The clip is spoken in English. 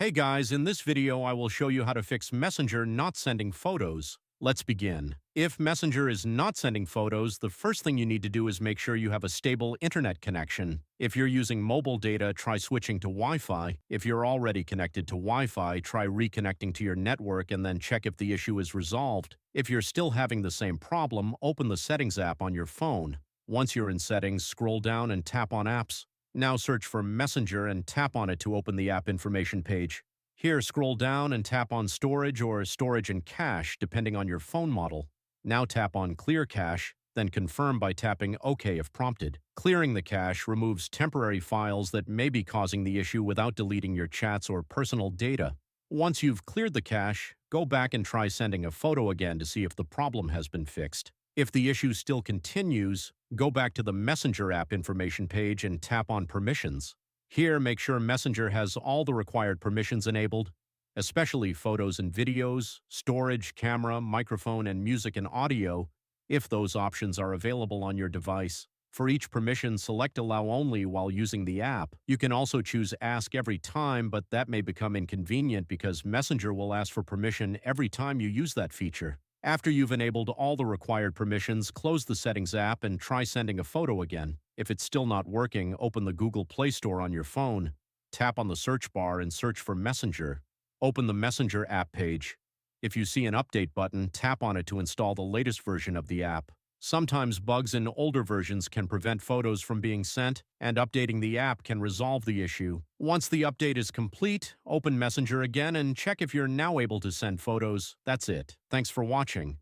Hey guys, in this video I will show you how to fix Messenger not sending photos. Let's begin. If Messenger is not sending photos, the first thing you need to do is make sure you have a stable internet connection. If you're using mobile data, try switching to Wi-Fi. If you're already connected to Wi-Fi, try reconnecting to your network and then check if the issue is resolved. If you're still having the same problem, open the Settings app on your phone. Once you're in Settings, scroll down and tap on Apps. Now search for Messenger and tap on it to open the app information page. Here, scroll down and tap on Storage or Storage and Cache, depending on your phone model. Now tap on Clear Cache, then confirm by tapping OK if prompted. Clearing the cache removes temporary files that may be causing the issue without deleting your chats or personal data. Once you've cleared the cache, go back and try sending a photo again to see if the problem has been fixed. If the issue still continues, go back to the Messenger app information page and tap on Permissions. Here, make sure Messenger has all the required permissions enabled, especially photos and videos, storage, camera, microphone, and music and audio, if those options are available on your device. For each permission, select Allow Only while using the app. You can also choose Ask Every Time, but that may become inconvenient because Messenger will ask for permission every time you use that feature. After you've enabled all the required permissions, close the Settings app and try sending a photo again. If it's still not working, open the Google Play Store on your phone, tap on the search bar and search for Messenger. Open the Messenger app page. If you see an update button, tap on it to install the latest version of the app. Sometimes bugs in older versions can prevent photos from being sent, and updating the app can resolve the issue. Once the update is complete, open Messenger again and check if you're now able to send photos. That's it. Thanks for watching.